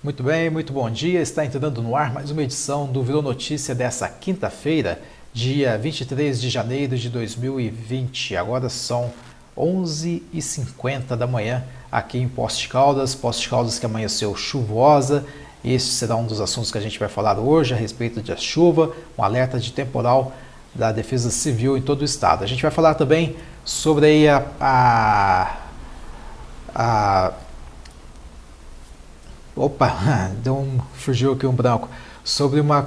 Muito bem, muito bom dia. Está entrando no ar mais uma edição do Virou Notícia dessa quinta-feira, dia 23 de janeiro de 2020. Agora são 11h50 da manhã aqui em Poços de Caldas. Poços de Caldas que amanheceu chuvosa. Este será um dos assuntos que a gente vai falar hoje a respeito da chuva, um alerta de temporal da Defesa Civil em todo o estado. A gente vai falar também sobre aí fugiu aqui um branco. Sobre uma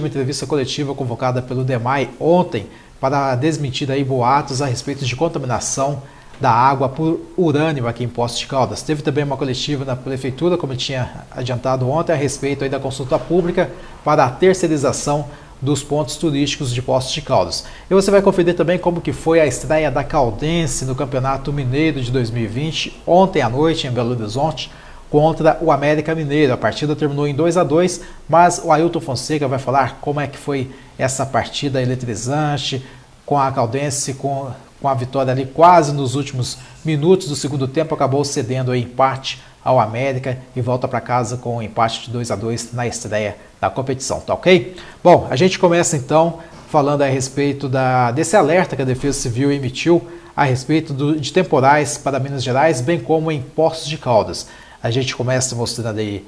entrevista coletiva convocada pelo DEMAI ontem para desmentir aí boatos a respeito de contaminação da água por urânio aqui em Poços de Caldas. Teve também uma coletiva na prefeitura, como eu tinha adiantado ontem, a respeito aí da consulta pública para a terceirização dos pontos turísticos de Poços de Caldas. E você vai conferir também como que foi a estreia da Caldense no Campeonato Mineiro de 2020, ontem à noite em Belo Horizonte, contra o América Mineiro. A partida terminou em 2-2, mas o Ailton Fonseca vai falar como é que foi essa partida eletrizante, com a Caldense, com a vitória ali quase nos últimos minutos do segundo tempo, acabou cedendo aí empate ao América e volta para casa com um empate de 2-2 na estreia da competição, tá ok? Bom, a gente começa então falando a respeito desse alerta que a Defesa Civil emitiu a respeito de temporais para Minas Gerais, bem como em Poços de Caldas. A gente começa mostrando aí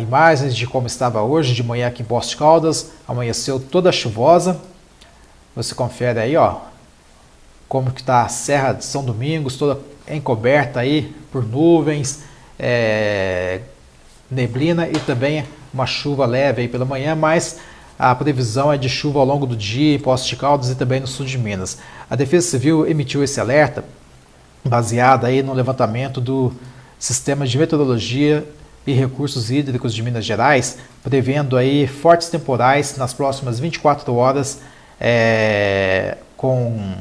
imagens de como estava hoje de manhã aqui em Poços de Caldas. Amanheceu toda chuvosa. Você confere aí, ó, como que está a Serra de São Domingos, toda encoberta aí por nuvens, neblina e também uma chuva leve aí pela manhã, mas a previsão é de chuva ao longo do dia em Poços de Caldas e também no sul de Minas. A Defesa Civil emitiu esse alerta baseado aí no levantamento do Sistema de Meteorologia e Recursos Hídricos de Minas Gerais, prevendo aí fortes temporais nas próximas 24 horas, com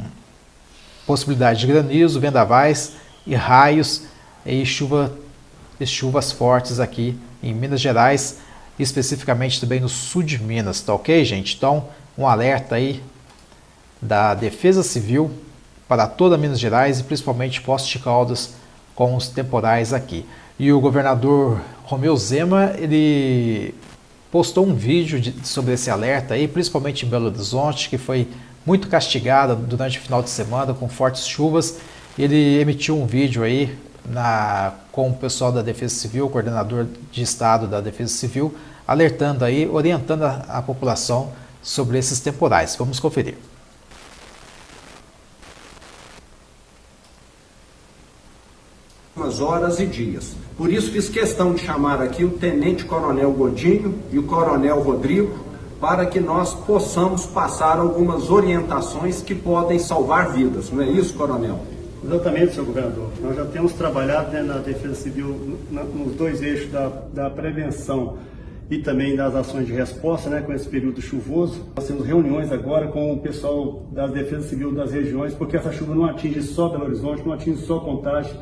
possibilidade de granizo, vendavais e raios e chuvas fortes aqui em Minas Gerais, especificamente também no sul de Minas, tá ok, gente? Então, um alerta aí da Defesa Civil para toda Minas Gerais e principalmente Poços de Caldas com os temporais aqui. E o governador Romeu Zema, ele postou um vídeo sobre esse alerta aí, principalmente em Belo Horizonte, que foi muito castigada durante o final de semana com fortes chuvas. Ele emitiu um vídeo aí com o pessoal da Defesa Civil, o coordenador de estado da Defesa Civil, alertando aí, orientando a população sobre esses temporais. Vamos conferir. Horas e dias. Por isso fiz questão de chamar aqui o Tenente Coronel Godinho e o Coronel Rodrigo para que nós possamos passar algumas orientações que podem salvar vidas. Não é isso, Coronel? Exatamente, senhor governador. Nós já temos trabalhado na Defesa Civil nos dois eixos da prevenção e também das ações de resposta, com esse período chuvoso. Nós temos reuniões agora com o pessoal da Defesa Civil das regiões, porque essa chuva não atinge só Belo Horizonte, não atinge só Contagem.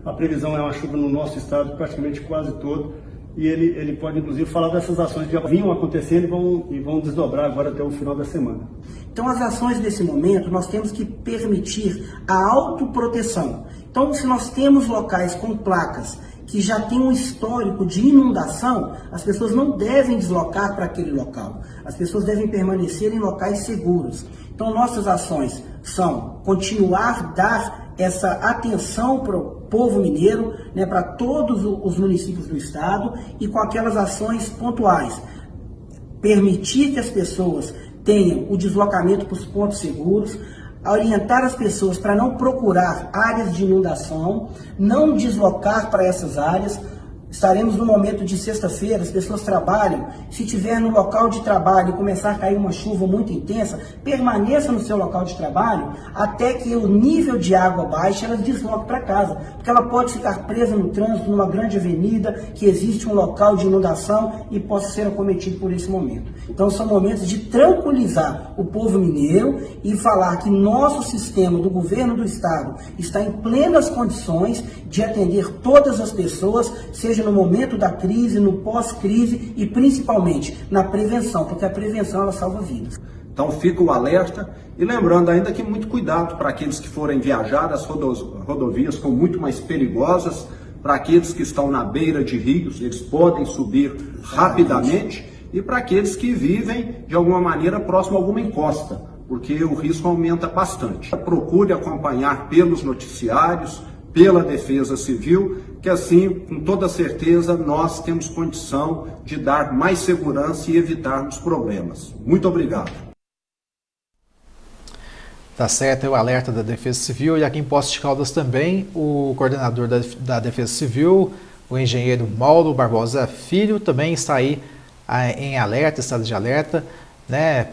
A previsão é uma chuva no nosso estado praticamente quase todo, e ele pode inclusive falar dessas ações que já vinham acontecendo e vão desdobrar agora até o final da semana. Então as ações nesse momento nós temos que permitir a autoproteção. Então se nós temos locais com placas que já tem um histórico de inundação, as pessoas não devem deslocar para aquele local. As pessoas devem permanecer em locais seguros. Então nossas ações são continuar a dar essa atenção para o povo mineiro, para todos os municípios do estado e com aquelas ações pontuais. Permitir que as pessoas tenham o deslocamento para os pontos seguros, orientar as pessoas para não procurar áreas de inundação, não deslocar para essas áreas. Estaremos no momento de sexta-feira, as pessoas trabalham. Se tiver no local de trabalho e começar a cair uma chuva muito intensa, permaneça no seu local de trabalho até que o nível de água baixe, ela desloque para casa. Porque ela pode ficar presa no trânsito, numa grande avenida, que existe um local de inundação e possa ser acometido por esse momento. Então são momentos de tranquilizar o povo mineiro e falar que nosso sistema do governo do estado está em plenas condições de atender todas as pessoas, seja no momento da crise, no pós-crise e principalmente na prevenção, porque a prevenção ela salva vidas. Então fica o alerta e lembrando ainda que muito cuidado para aqueles que forem viajar, as rodovias são muito mais perigosas, para aqueles que estão na beira de rios, eles podem subir rapidamente, e para aqueles que vivem de alguma maneira próximo a alguma encosta, porque o risco aumenta bastante. Procure acompanhar pelos noticiários, pela Defesa Civil, que assim, com toda certeza, nós temos condição de dar mais segurança e evitarmos problemas. Muito obrigado. Tá certo, é o alerta da Defesa Civil, e aqui em Poços de Caldas também, o coordenador da Defesa Civil, o engenheiro Mauro Barbosa Filho, também está aí em alerta, estado de alerta, né,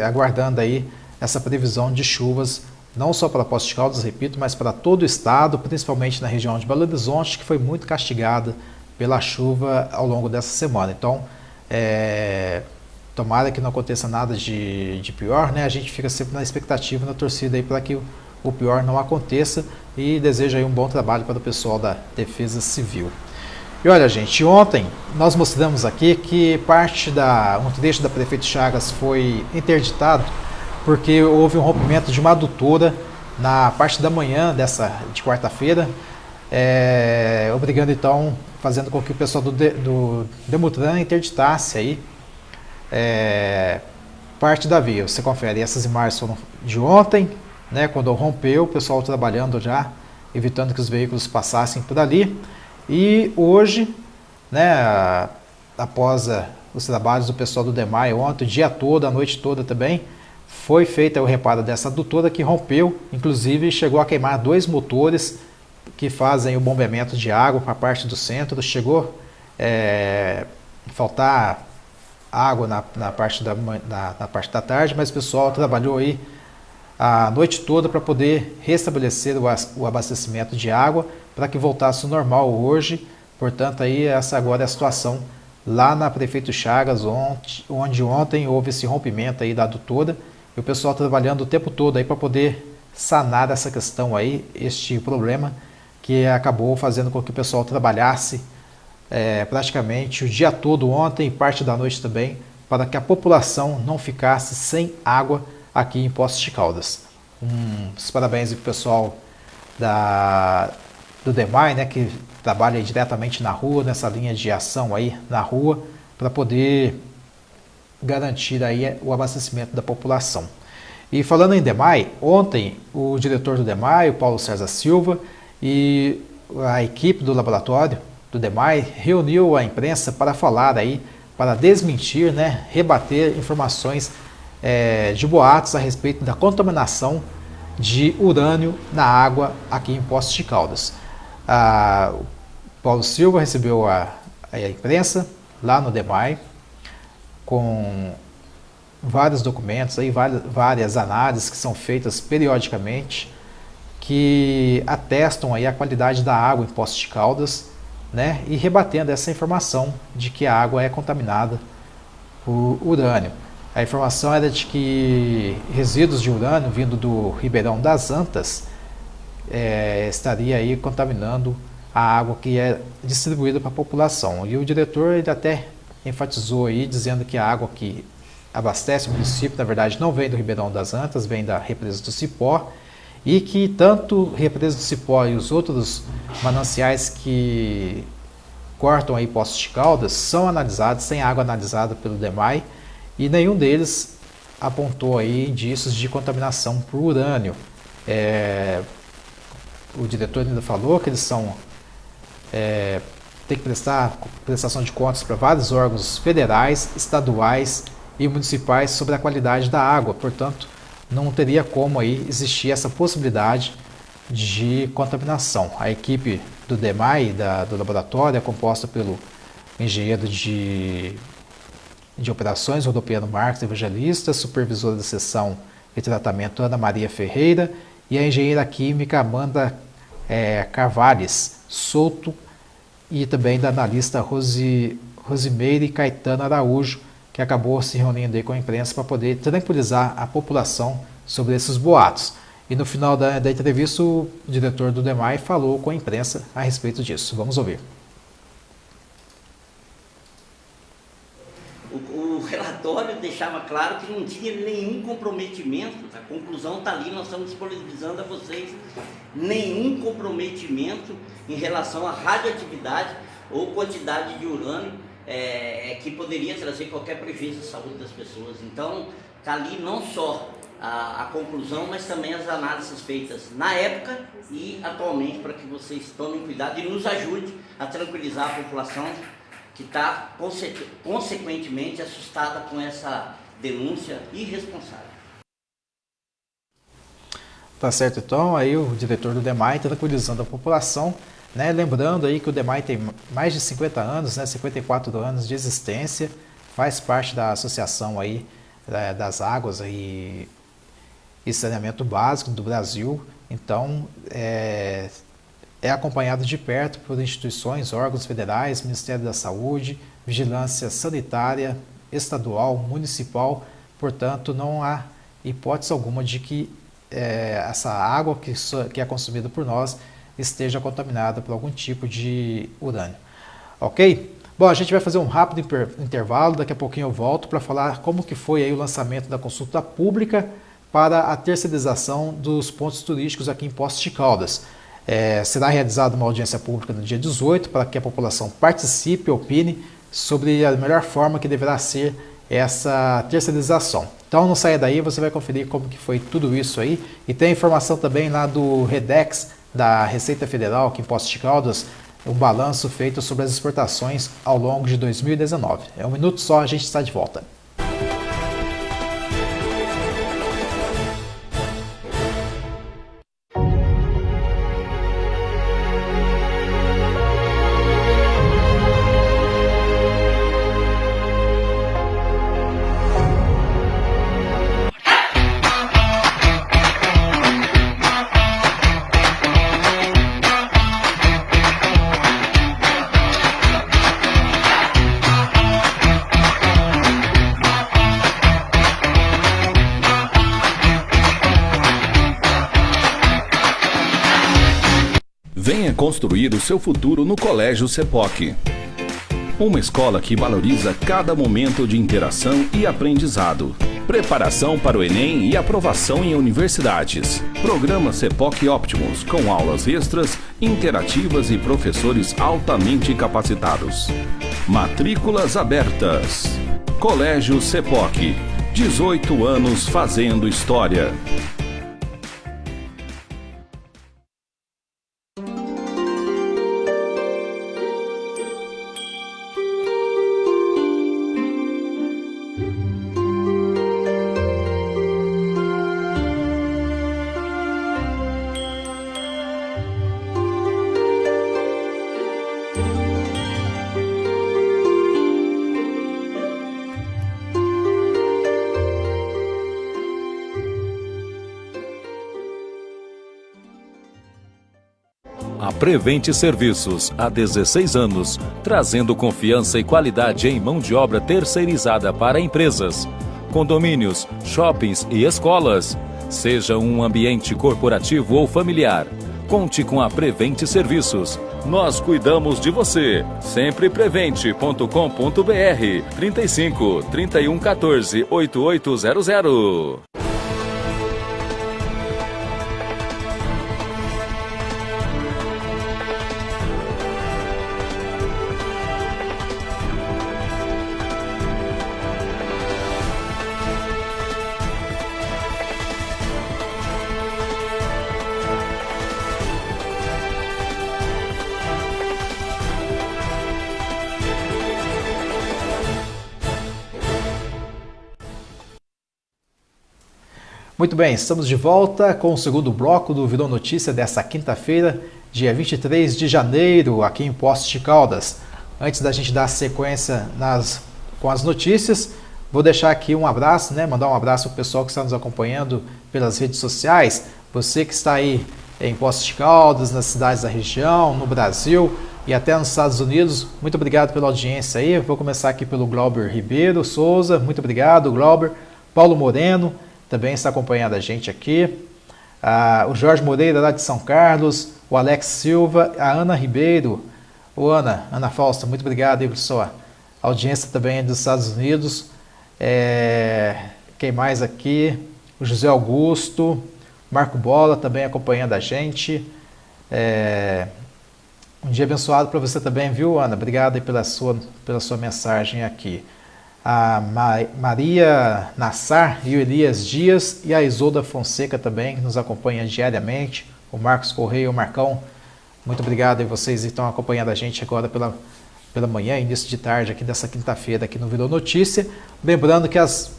aguardando aí essa previsão de chuvas, não só para Poços de Caldas, repito, mas para todo o estado, principalmente na região de Belo Horizonte, que foi muito castigada pela chuva ao longo dessa semana. Então, tomara que não aconteça nada de pior, né? A gente fica sempre na expectativa, na torcida aí para que o pior não aconteça, e desejo aí um bom trabalho para o pessoal da Defesa Civil. E olha, gente, ontem nós mostramos aqui que um trecho da Prefeito Chagas foi interditado porque houve um rompimento de uma adutora na parte da manhã de quarta-feira, obrigando então, fazendo com que o pessoal do Demutran interditasse aí parte da via. Você confere, essas imagens foram de ontem, né, quando rompeu, o pessoal trabalhando já, evitando que os veículos passassem por ali. E hoje, né, após os trabalhos do pessoal do DEMAI ontem, o dia todo, a noite toda também, foi feito o reparo dessa adutora que rompeu, inclusive chegou a queimar 2 motores que fazem o bombeamento de água para a parte do centro. Chegou a faltar água na parte da tarde, mas o pessoal trabalhou aí a noite toda para poder restabelecer o abastecimento de água para que voltasse ao normal hoje. Portanto, aí essa agora é a situação lá na Prefeito Chagas, onde ontem houve esse rompimento aí da adutora, e o pessoal trabalhando o tempo todo aí para poder sanar essa questão aí, este problema que acabou fazendo com que o pessoal trabalhasse praticamente o dia todo ontem e parte da noite também, para que a população não ficasse sem água aqui em Poços de Caldas. Os parabéns para o pessoal do DEMAI, né, que trabalha diretamente na rua, nessa linha de ação aí na rua, para poder garantir aí o abastecimento da população. E falando em DEMAI, ontem o diretor do DEMAI, o Paulo César Silva, e a equipe do laboratório do DEMAI reuniu a imprensa para falar aí, para desmentir, né, rebater informações de boatos a respeito da contaminação de urânio na água aqui em Poços de Caldas. O Paulo Silva recebeu a imprensa lá no DEMAI com vários documentos, aí, várias análises que são feitas periodicamente, que atestam aí a qualidade da água em Poços de Caldas, né, e rebatendo essa informação de que a água é contaminada por urânio. A informação era de que resíduos de urânio vindo do Ribeirão das Antas estaria aí contaminando a água que é distribuída para a população. E o diretor ele até enfatizou aí, dizendo que a água que abastece o município, na verdade, não vem do Ribeirão das Antas, vem da Represa do Cipó, e que tanto Represa do Cipó e os outros mananciais que cortam aí Poços de Caldas são analisados, sem água analisada pelo DEMAI, e nenhum deles apontou aí indícios de contaminação por urânio. O diretor ainda falou que eles têm que prestar prestação de contas para vários órgãos federais, estaduais e municipais sobre a qualidade da água. Portanto, não teria como aí existir essa possibilidade de contaminação. A equipe do DEMAI, do laboratório, é composta pelo engenheiro de operações Rodopiano Marcos Evangelista, supervisora da seção de tratamento Ana Maria Ferreira e a engenheira química Amanda Carvalhes Souto, e também da analista Rosimeire Caetano Araújo, que acabou se reunindo aí com a imprensa para poder tranquilizar a população sobre esses boatos. E no final da entrevista, o diretor do DEMAI falou com a imprensa a respeito disso. Vamos ouvir. O relatório deixava claro que não tinha nenhum comprometimento, a conclusão está ali, nós estamos disponibilizando a vocês, nenhum comprometimento em relação à radioatividade ou quantidade de urânio que poderia trazer qualquer prejuízo à saúde das pessoas. Então, está ali não só a conclusão, mas também as análises feitas na época e atualmente, para que vocês tomem cuidado e nos ajude a tranquilizar a população que está consequentemente assustada com essa denúncia irresponsável. Tá certo, então, aí o diretor do DEMAI tranquilizando a população, né? Lembrando aí que o DEMAI tem mais de 50 anos, né? 54 anos de existência, faz parte da associação aí das águas e saneamento básico do Brasil, então é acompanhado de perto por instituições, órgãos federais, Ministério da Saúde, Vigilância Sanitária, Estadual, Municipal, portanto não há hipótese alguma de que essa água que é consumida por nós esteja contaminada por algum tipo de urânio. Ok? Bom, a gente vai fazer um rápido intervalo, daqui a pouquinho eu volto para falar como que foi aí o lançamento da consulta pública para a terceirização dos pontos turísticos aqui em Poços de Caldas. Será realizada uma audiência pública no dia 18 para que a população participe e opine sobre a melhor forma que deverá ser essa terceirização. Então não saia daí, você vai conferir como que foi tudo isso aí. E tem informação também lá do REDEX, da Receita Federal aqui em Poços de Caldas, um balanço feito sobre as exportações ao longo de 2019. É um minuto só, a gente está de volta. Venha construir o seu futuro no Colégio CEPOC. Uma escola que valoriza cada momento de interação e aprendizado. Preparação para o Enem e aprovação em universidades. Programa CEPOC Optimus, com aulas extras, interativas e professores altamente capacitados. Matrículas abertas. Colégio CEPOC. 18 anos fazendo história. A Prevente Serviços, há 16 anos, trazendo confiança e qualidade em mão de obra terceirizada para empresas, condomínios, shoppings e escolas. Seja um ambiente corporativo ou familiar, conte com a Prevente Serviços. Nós cuidamos de você. Sempreprevente.com.br 35 31 14 8800. Muito bem, estamos de volta com o segundo bloco do Virou Notícia desta quinta-feira, dia 23 de janeiro, aqui em Poços de Caldas. Antes da gente dar sequência com as notícias, vou deixar aqui um abraço, mandar um abraço para o pessoal que está nos acompanhando pelas redes sociais. Você que está aí em Poços de Caldas, nas cidades da região, no Brasil e até nos Estados Unidos, muito obrigado pela audiência aí. Vou começar aqui pelo Glauber Ribeiro Souza, muito obrigado, Glauber. Paulo Moreno também está acompanhando a gente aqui. O Jorge Moreira, lá de São Carlos. O Alex Silva. A Ana Ribeiro. Ana Fausta, muito obrigado aí por sua audiência também dos Estados Unidos. Quem mais aqui? O José Augusto, Marco Bola também acompanhando a gente. Um dia abençoado para você também, viu, Ana? Obrigado aí pela sua mensagem aqui. A Maria Nassar e o Elias Dias e a Isolda Fonseca também nos acompanham diariamente. O Marcos Correia, o Marcão, muito obrigado a vocês que estão acompanhando a gente agora pela manhã, início de tarde aqui dessa quinta-feira aqui no Virou Notícia. Lembrando que as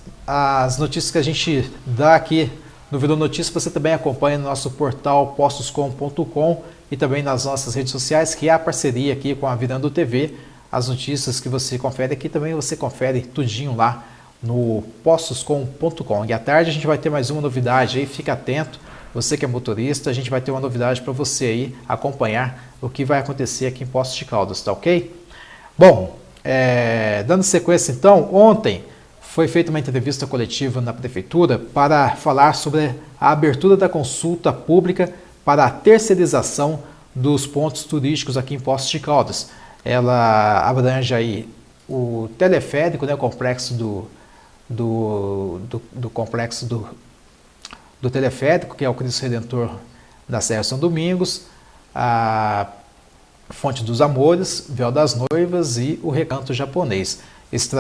notícias que a gente dá aqui no Virou Notícia você também acompanha no nosso portal postoscom.com e também nas nossas redes sociais, que é a parceria aqui com a Virando TV. As notícias que você confere aqui também você confere tudinho lá no postoscom.com. E à tarde a gente vai ter mais uma novidade aí, fica atento. Você que é motorista, a gente vai ter uma novidade para você aí acompanhar o que vai acontecer aqui em Poços de Caldas, tá ok? Bom, dando sequência então, ontem foi feita uma entrevista coletiva na Prefeitura para falar sobre a abertura da consulta pública para a terceirização dos pontos turísticos aqui em Poços de Caldas. Ela abrange aí o teleférico, né, o complexo do complexo do teleférico, que é o Cristo Redentor da Serra São Domingos, a Fonte dos Amores, Véu das Noivas e o Recanto Japonês. Esse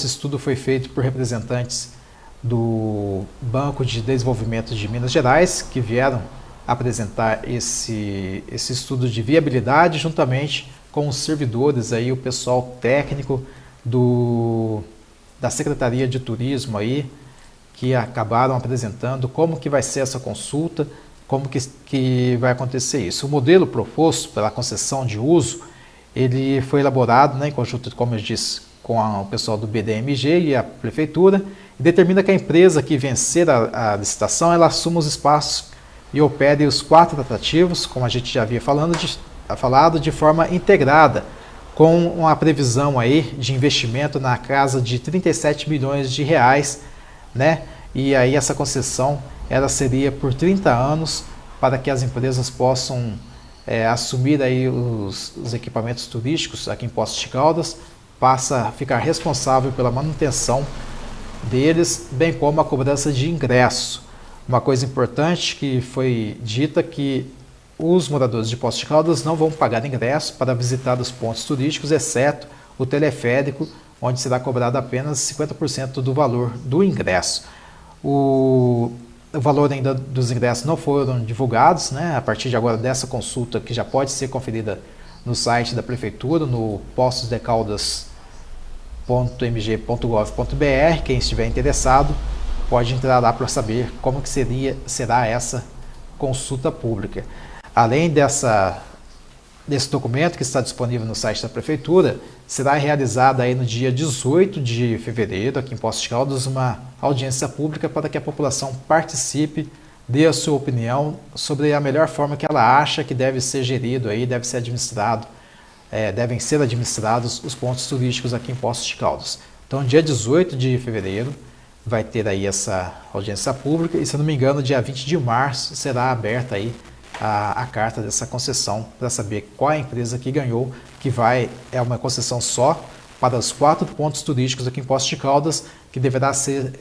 estudo foi feito por representantes do Banco de Desenvolvimento de Minas Gerais, que vieram apresentar esse estudo de viabilidade juntamente com os servidores, aí, o pessoal técnico da Secretaria de Turismo, aí, que acabaram apresentando como que vai ser essa consulta, como que vai acontecer isso. O modelo proposto pela concessão de uso, ele foi elaborado, né, em conjunto, como eu disse, com o pessoal do BDMG e a Prefeitura, e determina que a empresa que vencer a licitação, ela assuma os espaços e opere os 4 atrativos, como a gente já havia falado, de forma integrada, com uma previsão aí de investimento na casa de 37 milhões de reais, né? E aí essa concessão ela seria por 30 anos para que as empresas possam assumir aí os equipamentos turísticos aqui em Poços de Caldas, passa a ficar responsável pela manutenção deles, bem como a cobrança de ingresso. Uma coisa importante que foi dita que os moradores de Poços de Caldas não vão pagar ingresso para visitar os pontos turísticos, exceto o teleférico, onde será cobrado apenas 50% do valor do ingresso. O valor ainda dos ingressos não foram divulgados, né? A partir de agora dessa consulta, que já pode ser conferida no site da Prefeitura, no postosdecaldas.mg.gov.br. Quem estiver interessado pode entrar lá para saber como que será essa consulta pública. Além desse documento que está disponível no site da Prefeitura, será realizada aí no dia 18 de fevereiro, aqui em Poços de Caldas, uma audiência pública para que a população participe, dê a sua opinião sobre a melhor forma que ela acha que deve ser gerido, aí, devem ser administrados os pontos turísticos aqui em Poços de Caldas. Então, dia 18 de fevereiro, vai ter aí essa audiência pública e, se não me engano, dia 20 de março será aberta aí a carta dessa concessão para saber qual é a empresa que ganhou, que é uma concessão só para os 4 pontos turísticos aqui em Poços de Caldas, que deverá ser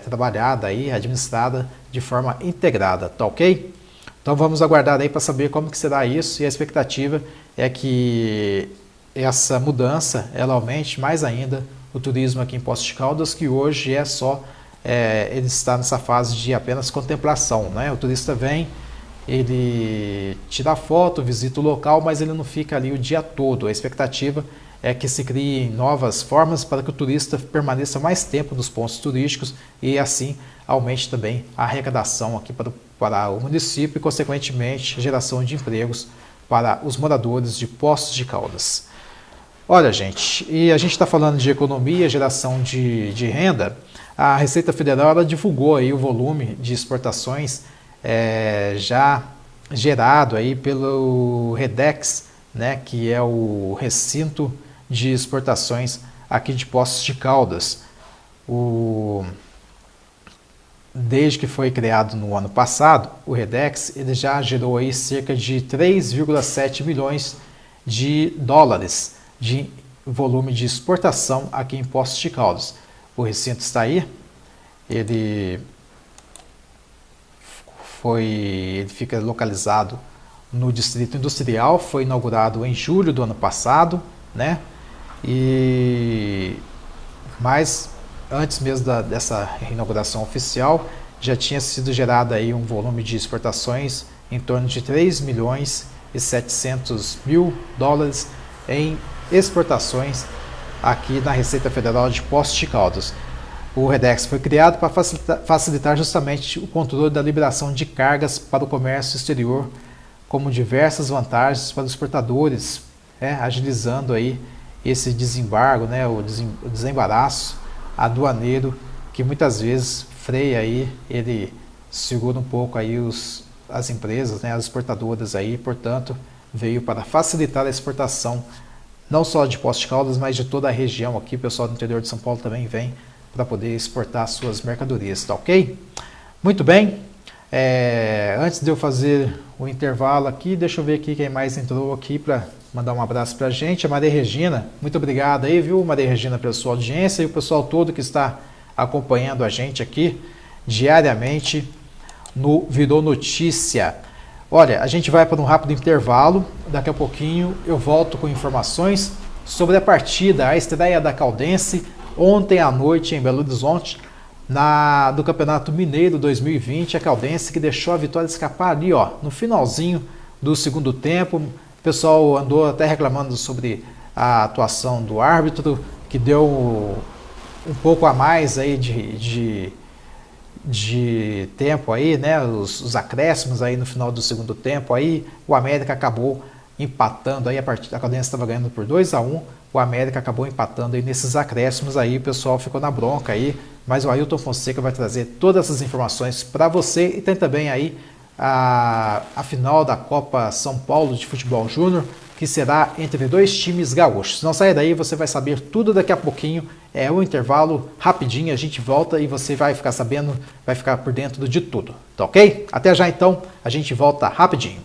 trabalhada aí, administrada de forma integrada, tá ok? Então vamos aguardar aí para saber como que será isso, e a expectativa é que essa mudança ela aumente mais ainda o turismo aqui em Poços de Caldas, que hoje ele está nessa fase de apenas contemplação, né? O turista vem, ele tira foto, visita o local, mas ele não fica ali o dia todo. A expectativa é que se criem novas formas para que o turista permaneça mais tempo nos pontos turísticos e assim aumente também a arrecadação aqui para o município e, consequentemente, geração de empregos para os moradores de Poços de Caldas. Olha, gente, e a gente está falando de economia, geração de renda. A Receita Federal ela divulgou aí o volume de exportações já gerado aí pelo REDEX, né, que é o recinto de exportações aqui de Poços de Caldas. Desde que foi criado no ano passado, o REDEX ele já gerou aí cerca de 3,7 milhões de dólares de volume de exportação aqui em Poços de Caldas. o recinto está aí. Ele fica localizado no Distrito Industrial, foi inaugurado em julho do ano passado, né? Mas antes mesmo dessa inauguração oficial, já tinha sido gerado aí um volume de exportações em torno de 3 milhões e 700 mil dólares em exportações aqui na Receita Federal de Poços de Caldas. O REDEX foi criado para facilitar justamente o controle da liberação de cargas para o comércio exterior, como diversas vantagens para os exportadores, agilizando aí esse desembargo, o desembaraço aduaneiro, que muitas vezes freia aí, ele segura um pouco aí as empresas, as exportadoras aí, portanto, veio para facilitar a exportação não só de Poços de Caldas, mas de toda a região aqui. O pessoal do interior de São Paulo também vem para poder exportar suas mercadorias, tá ok? Muito bem, antes de eu fazer o intervalo aqui, deixa eu ver aqui quem mais entrou aqui para mandar um abraço para a gente. A Maria Regina, muito obrigado aí, viu, Maria Regina, pela sua audiência, e o pessoal todo que está acompanhando a gente aqui diariamente no Virou Notícia. Olha, a gente vai para um rápido intervalo, daqui a pouquinho eu volto com informações sobre a partida, a estreia da Caldense ontem à noite em Belo Horizonte, do Campeonato Mineiro 2020, a Caldense que deixou a vitória escapar ali, no finalzinho do segundo tempo. O pessoal andou até reclamando sobre a atuação do árbitro, que deu um pouco a mais aí de tempo aí, os acréscimos aí no final do segundo tempo aí. O América acabou empatando aí, a Caldense estava ganhando por 2-1, o América acabou empatando aí nesses acréscimos aí, o pessoal ficou na bronca aí, mas o Ailton Fonseca vai trazer todas essas informações para você. E tem também aí a final da Copa São Paulo de Futebol Júnior, que será entre 2 times gaúchos. Não saia daí, você vai saber tudo daqui a pouquinho. É um intervalo rapidinho, a gente volta e você vai ficar sabendo, vai ficar por dentro de tudo, tá ok? Até já então, a gente volta rapidinho.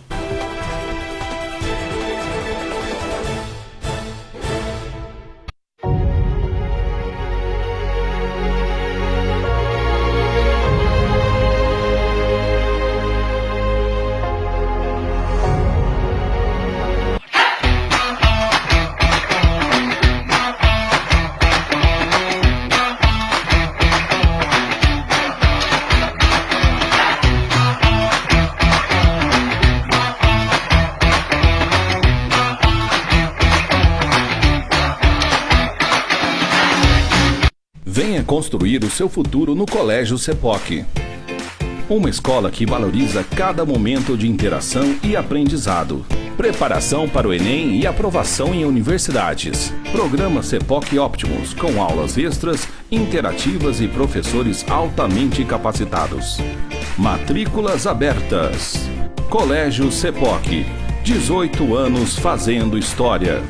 Venha construir o seu futuro no Colégio CEPOC. Uma escola que valoriza cada momento de interação e aprendizado. Preparação para o Enem e aprovação em universidades. Programa CEPOC Optimus, com aulas extras, interativas e professores altamente capacitados. Matrículas abertas. Colégio CEPOC. 18 anos fazendo história.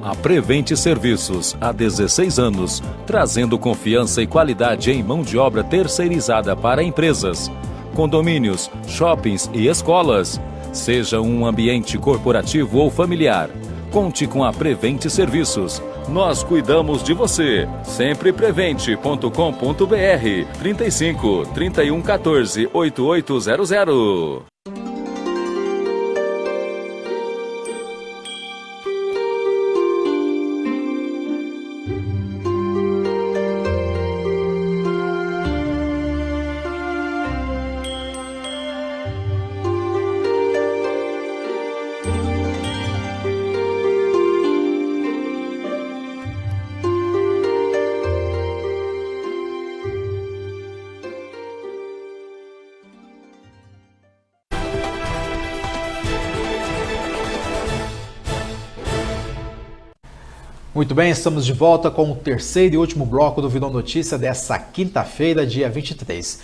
A Prevente Serviços, há 16 anos, trazendo confiança e qualidade em mão de obra terceirizada para empresas, condomínios, shoppings e escolas. Seja um ambiente corporativo ou familiar, conte com a Prevente Serviços. Nós cuidamos de você. Sempreprevente.com.br 35 31 14 8800. Muito bem, estamos de volta com o terceiro e último bloco do Virou Notícia dessa quinta-feira, dia 23.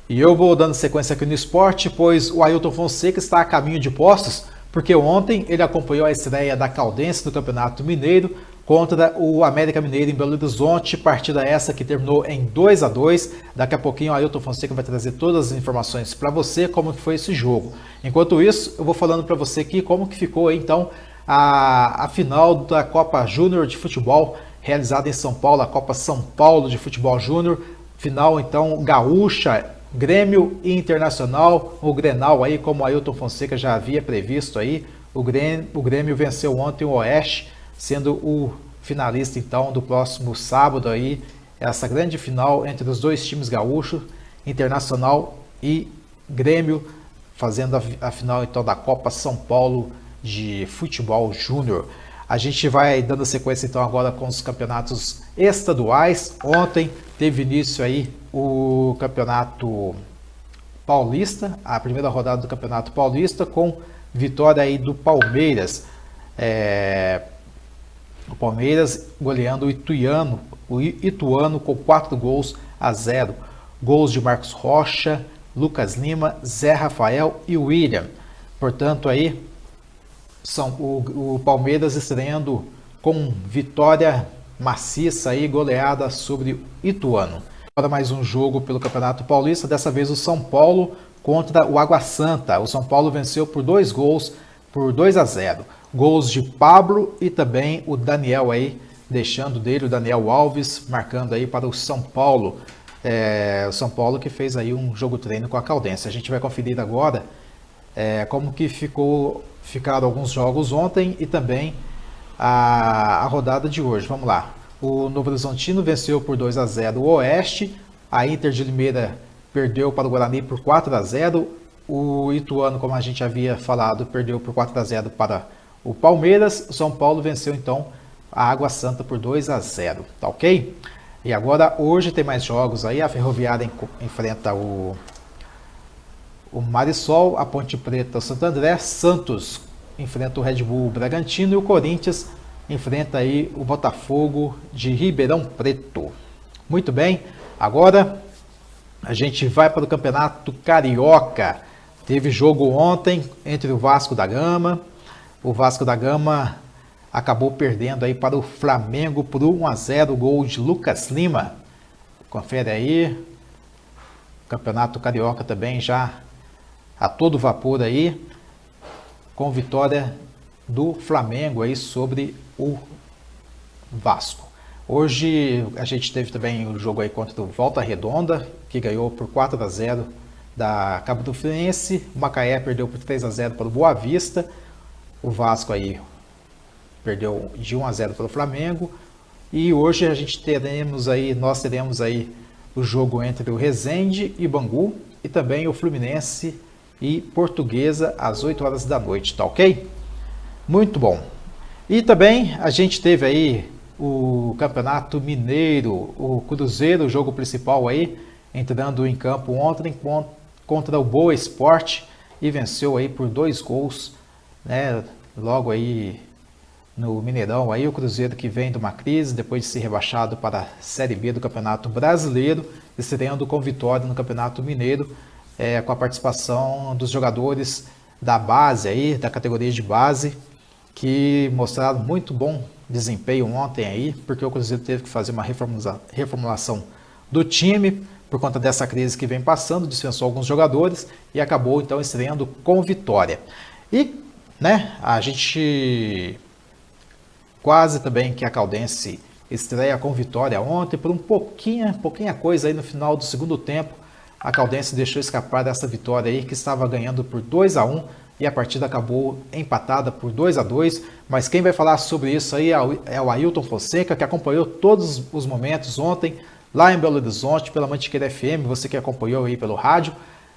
E eu vou dando sequência aqui no esporte, pois o Ailton Fonseca está a caminho de Poços, porque ontem ele acompanhou a estreia da Caldense no Campeonato Mineiro contra o América Mineiro em Belo Horizonte, partida essa que terminou em 2-2. Daqui a pouquinho o Ailton Fonseca vai trazer todas as informações para você, como foi esse jogo. Enquanto isso, eu vou falando para você aqui como que ficou então a final da Copa Júnior de Futebol, realizada em São Paulo, a Copa São Paulo de Futebol Júnior. Final, então, gaúcha, Grêmio e Internacional, o Grenal aí, como o Ailton Fonseca já havia previsto aí, o Grêmio venceu ontem o Oeste, sendo o finalista, então, do próximo sábado aí, essa grande final entre os dois times gaúchos, Internacional e Grêmio, fazendo a final, então, da Copa São Paulo de Futebol Júnior. A gente vai dando sequência, então, agora com os campeonatos estaduais. Ontem teve início aí o Campeonato Paulista, a primeira rodada do Campeonato Paulista, com vitória aí do Palmeiras. O Palmeiras goleando o Ituano com 4-0. Gols de Marcos Rocha, Lucas Lima, Zé Rafael e William. Portanto, aí o Palmeiras estreando com vitória maciça e goleada sobre o Ituano. Agora mais um jogo pelo Campeonato Paulista, dessa vez o São Paulo contra o Água Santa. O São Paulo venceu por 2 gols, por 2-0. Gols de Pablo e também o Daniel aí, deixando dele o Daniel Alves, marcando aí para o São Paulo. O São Paulo que fez aí um jogo treino com a Caldense. A gente vai conferir agora como que ficaram alguns jogos ontem e também a rodada de hoje. Vamos lá. O Novo Horizontino venceu por 2-0 o Oeste. A Inter de Limeira perdeu para o Guarani por 4-0. O Ituano, como a gente havia falado, perdeu por 4-0 para o Palmeiras. O São Paulo venceu então a Água Santa por 2-0. Tá ok? E agora hoje tem mais jogos aí. A Ferroviária enfrenta o Marisol, a Ponte Preta, o Santo André, Santos enfrenta o Red Bull Bragantino e o Corinthians enfrenta aí o Botafogo de Ribeirão Preto. Muito bem, agora a gente vai para o Campeonato Carioca. Teve jogo ontem entre o Vasco da Gama. O Vasco da Gama acabou perdendo aí para o Flamengo por 1-0, gol de Lucas Lima. Confere aí. Campeonato Carioca também já a todo vapor aí, com vitória do Flamengo aí sobre o Vasco. Hoje a gente teve também o jogo aí contra o Volta Redonda, que ganhou por 4-0 da Cabo do Friense. O Macaé perdeu por 3-0 para o Boa Vista. O Vasco aí perdeu de 1-0 para o Flamengo. E hoje nós teremos aí o jogo entre o Resende e Bangu e também o Fluminense e Portuguesa às 8 horas da noite, tá ok? Muito bom. E também a gente teve aí o Campeonato Mineiro, o Cruzeiro, o jogo principal aí, entrando em campo ontem contra o Boa Esporte e venceu aí por 2 gols, né? Logo aí no Mineirão, aí o Cruzeiro que vem de uma crise, depois de ser rebaixado para a Série B do Campeonato Brasileiro, estreando com vitória no Campeonato Mineiro, com a participação dos jogadores da base aí, da categoria de base, que mostraram muito bom desempenho ontem aí, porque o Cruzeiro teve que fazer uma reformulação do time por conta dessa crise que vem passando, dispensou alguns jogadores e acabou então estreando com vitória. E, né, a gente quase também que a Caldense estreia com vitória ontem, por pouquinha coisa aí no final do segundo tempo, a Caldense deixou escapar dessa vitória aí, que estava ganhando por 2-1 e a partida acabou empatada por 2-2, mas quem vai falar sobre isso aí é o Ailton Fonseca, que acompanhou todos os momentos ontem, lá em Belo Horizonte, pela Mantiqueira FM. Você que acompanhou aí pelo rádio,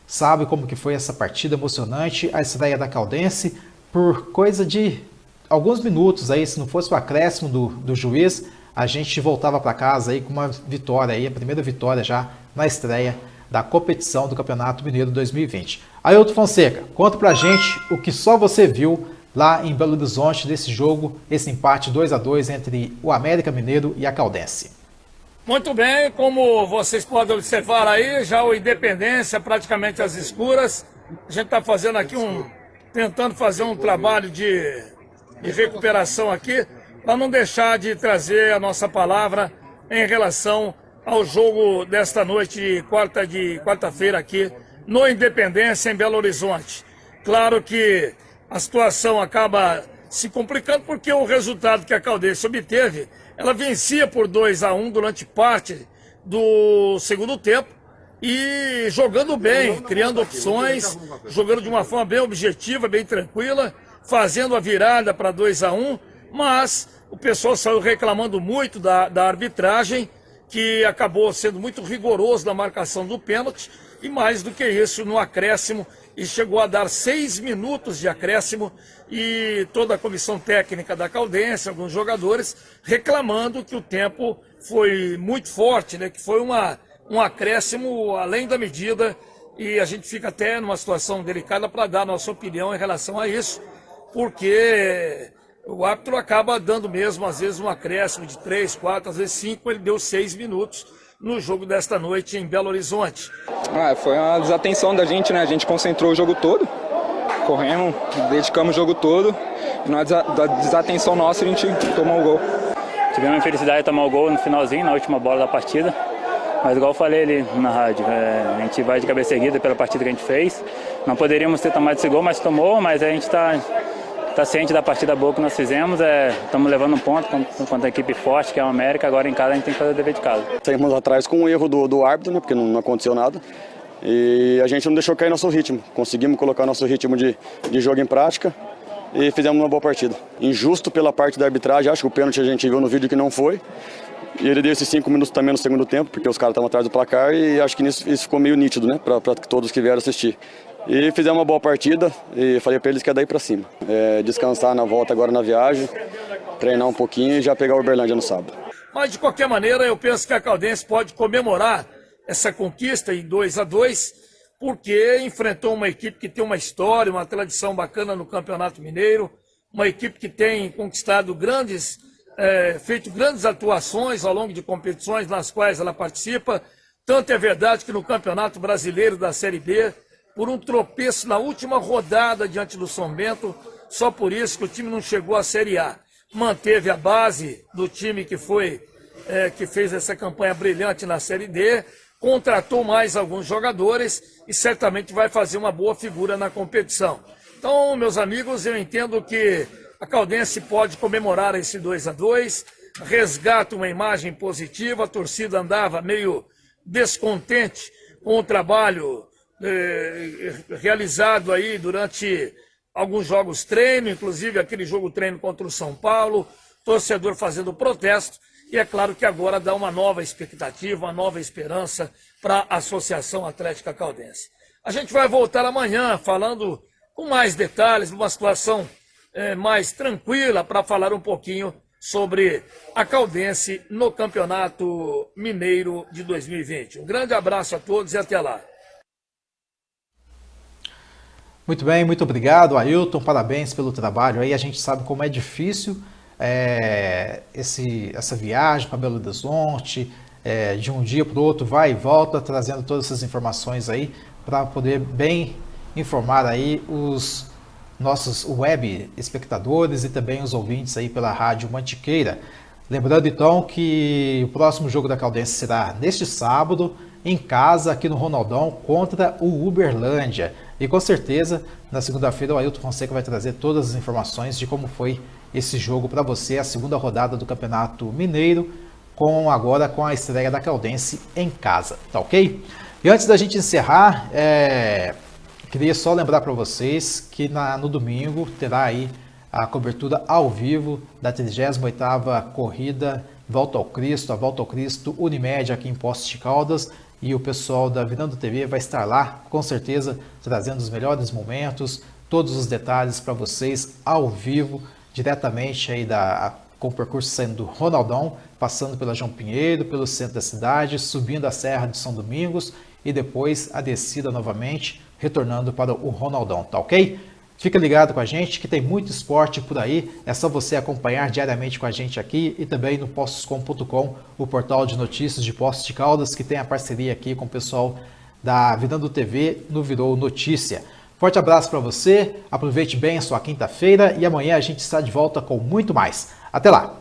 sabe como que foi essa partida emocionante, a estreia da Caldense, por coisa de alguns minutos aí, se não fosse o acréscimo do juiz, a gente voltava para casa aí com uma vitória aí, a primeira vitória já na estreia da competição do Campeonato Mineiro 2020. Ailton Fonseca, conta pra gente o que só você viu lá em Belo Horizonte desse jogo, esse empate 2-2 entre o América Mineiro e a Caldense. Muito bem, como vocês podem observar aí, já o Independência praticamente às escuras. A gente está fazendo aqui tentando fazer um trabalho de recuperação aqui, para não deixar de trazer a nossa palavra em relação ao jogo desta noite de quarta-feira aqui no Independência, em Belo Horizonte. Claro que a situação acaba se complicando, porque o resultado que a Caldense obteve, ela vencia por 2-1 durante parte do segundo tempo e jogando bem, criando opções, jogando de uma forma bem objetiva, bem tranquila, fazendo a virada para 2-1, mas o pessoal saiu reclamando muito da arbitragem, que acabou sendo muito rigoroso na marcação do pênalti, e mais do que isso, no acréscimo, e chegou a dar 6 minutos de acréscimo, e toda a comissão técnica da Caldense, alguns jogadores, reclamando que o tempo foi muito forte, né? Que foi um acréscimo além da medida, e a gente fica até numa situação delicada para dar nossa opinião em relação a isso, porque o árbitro acaba dando mesmo, às vezes, um acréscimo de 3, 4, às vezes 5, ele deu 6 minutos no jogo desta noite em Belo Horizonte. Foi uma desatenção da gente, né? A gente concentrou o jogo todo, corremos, dedicamos o jogo todo, e na desatenção nossa a gente tomou o gol. Tivemos a infelicidade de tomar o gol no finalzinho, na última bola da partida, mas igual eu falei ali na rádio, a gente vai de cabeça erguida pela partida que a gente fez. Não poderíamos ter tomado esse gol, mas tomou, mas a gente está ciente da partida boa que nós fizemos, estamos levando um ponto contra a equipe forte, que é o América. Agora em casa a gente tem que fazer o dever de casa. Saímos atrás com o erro do árbitro, né, porque não aconteceu nada, e a gente não deixou cair nosso ritmo, conseguimos colocar nosso ritmo de jogo em prática e fizemos uma boa partida. Injusto pela parte da arbitragem, acho que o pênalti a gente viu no vídeo que não foi, e ele deu esses 5 minutos também no segundo tempo, porque os caras estavam atrás do placar, e acho que isso ficou meio nítido, né, para todos que vieram assistir. E fizemos uma boa partida e falei para eles que é daí para cima. Descansar na volta agora na viagem, treinar um pouquinho e já pegar o Uberlândia no sábado. Mas de qualquer maneira, eu penso que a Caldense pode comemorar essa conquista em 2-2, porque enfrentou uma equipe que tem uma história, uma tradição bacana no Campeonato Mineiro, uma equipe que tem conquistado feito grandes atuações ao longo de competições nas quais ela participa. Tanto é verdade que no Campeonato Brasileiro da Série B, por um tropeço na última rodada diante do São Bento, só por isso que o time não chegou à Série A. Manteve a base do time que fez essa campanha brilhante na Série D, contratou mais alguns jogadores e certamente vai fazer uma boa figura na competição. Então, meus amigos, eu entendo que a Caldense pode comemorar esse 2-2, resgata uma imagem positiva, a torcida andava meio descontente com o trabalho realizado aí durante alguns jogos treino, inclusive aquele jogo treino contra o São Paulo, torcedor fazendo protesto, e é claro que agora dá uma nova expectativa, uma nova esperança para a Associação Atlética Caldense. A gente vai voltar amanhã falando com mais detalhes, numa situação mais tranquila, para falar um pouquinho sobre a Caldense no Campeonato Mineiro de 2020. Um grande abraço a todos e até lá. Muito bem, muito obrigado, Ailton, parabéns pelo trabalho. Aí a gente sabe como é difícil essa viagem para Belo Horizonte, de um dia para o outro, vai e volta, trazendo todas essas informações aí, para poder bem informar aí os nossos web espectadores e também os ouvintes aí pela Rádio Mantiqueira. Lembrando então que o próximo jogo da Caldense será neste sábado, em casa, aqui no Ronaldão, contra o Uberlândia. E com certeza, na segunda-feira, o Ailton Fonseca vai trazer todas as informações de como foi esse jogo para você, a segunda rodada do Campeonato Mineiro, agora com a estreia da Caldense em casa, tá ok? E antes da gente encerrar, queria só lembrar para vocês que no domingo terá aí a cobertura ao vivo da 38ª Corrida Volta ao Cristo, a Volta ao Cristo Unimed aqui em Poços de Caldas, e o pessoal da Virando TV vai estar lá, com certeza, trazendo os melhores momentos, todos os detalhes para vocês ao vivo, diretamente aí com o percurso saindo do Ronaldão, passando pela João Pinheiro, pelo centro da cidade, subindo a Serra de São Domingos e depois a descida novamente, retornando para o Ronaldão, tá ok? Fica ligado com a gente que tem muito esporte por aí, é só você acompanhar diariamente com a gente aqui e também no poçoscom.com, o portal de notícias de Poços de Caldas, que tem a parceria aqui com o pessoal da Virando TV no Virou Notícia. Forte abraço para você, aproveite bem a sua quinta-feira e amanhã a gente está de volta com muito mais. Até lá!